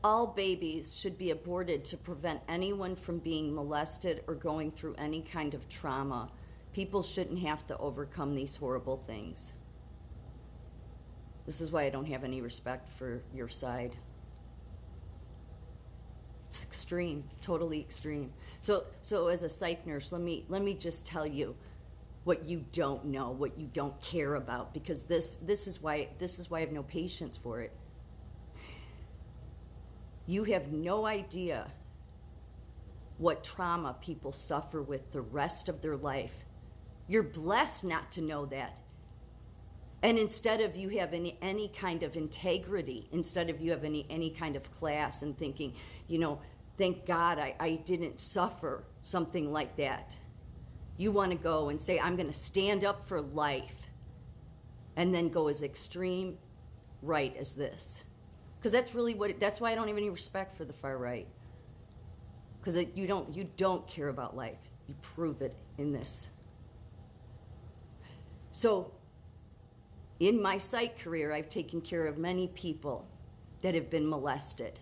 All babies should be aborted to prevent anyone from being molested or going through any kind of trauma. People shouldn't have to overcome these horrible things. This is why I don't have any respect for your side. It's extreme, totally extreme. So as a psych nurse, let me just tell you what you don't know, what you don't care about, because this is why I have no patience for it. You have no idea what trauma people suffer with the rest of their life. You're blessed not to know that. And instead of you having any kind of integrity, instead of you having any kind of class and thinking, thank God I didn't suffer something like that. You want to go and say, I'm going to stand up for life, and then go as extreme right as this. Because that's why I don't have any respect for the far right. Because you don't care about life. You prove it in this. So, in my psych career, I've taken care of many people that have been molested.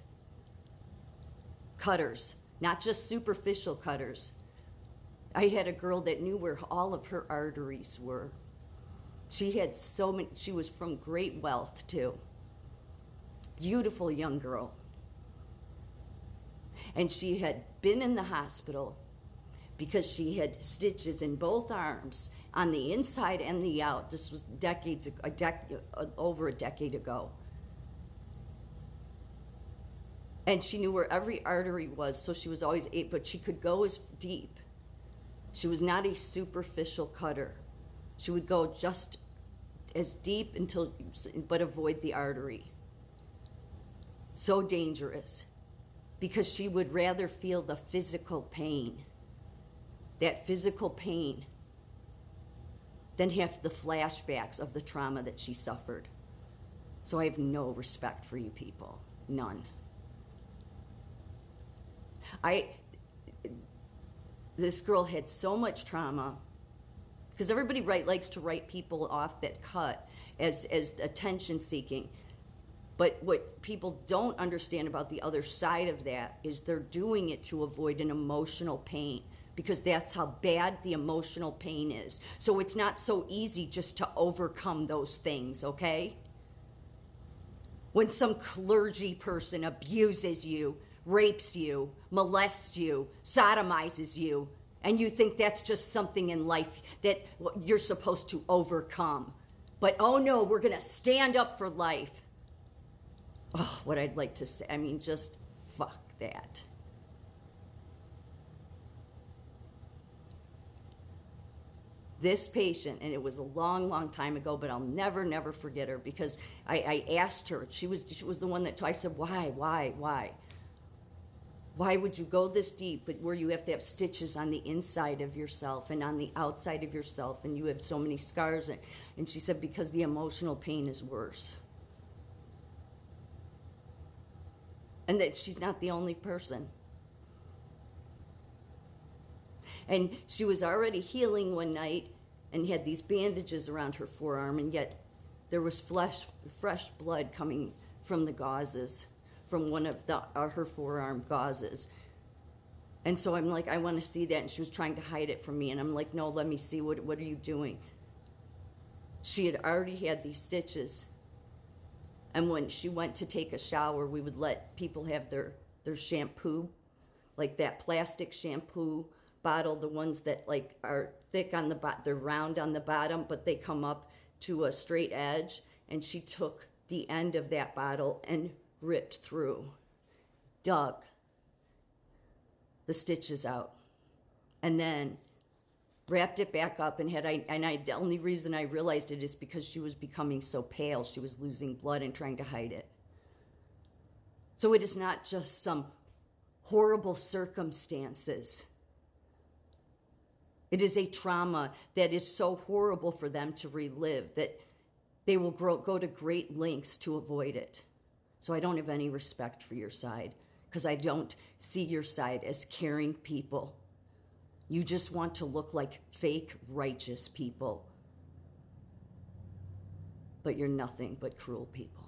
Cutters, not just superficial cutters. I had a girl that knew where all of her arteries were. She had so many, she was from great wealth too. Beautiful young girl. And she had been in the hospital because she had stitches in both arms on the inside and the out. This was over a decade ago. And she knew where every artery was, so she was always but she could go as deep. She was not a superficial cutter. She would go just as deep but avoid the artery. So dangerous, because she would rather feel the physical pain, that physical pain, than have the flashbacks of the trauma that she suffered. So I have no respect for you people, none. This girl had so much trauma, because everybody likes to write people off that cut as attention seeking. But what people don't understand about the other side of that is they're doing it to avoid an emotional pain, because that's how bad the emotional pain is. So it's not so easy just to overcome those things, okay? When some clergy person abuses you, rapes you, molests you, sodomizes you, and you think that's just something in life that you're supposed to overcome. But oh no, we're gonna stand up for life. Oh, what I'd like to say, just fuck that. This patient, and it was a long, long time ago, but I'll never forget her, because I asked her, she was the one that I said, why? Why would you go this deep, but where you have to have stitches on the inside of yourself and on the outside of yourself, and you have so many scars? And she said, because the emotional pain is worse. And that she's not the only person. And she was already healing one night and had these bandages around her forearm, and yet there was fresh blood coming from the gauzes, from one of her forearm gauzes. And so I'm like, I want to see that. And she was trying to hide it from me. And I'm like, no, let me see. What are you doing? She had already had these stitches. And when she went to take a shower, we would let people have their shampoo, like that plastic shampoo bottle, the ones that are thick on the bottom, they're round on the bottom, but they come up to a straight edge. And she took the end of that bottle and ripped through, dug the stitches out, and then wrapped it back up. And the only reason I realized it is because she was becoming so pale. She was losing blood and trying to hide it. So it is not just some horrible circumstances. It is a trauma that is so horrible for them to relive that they will go to great lengths to avoid it. So I don't have any respect for your side, because I don't see your side as caring people. You just want to look like fake righteous people. But you're nothing but cruel people.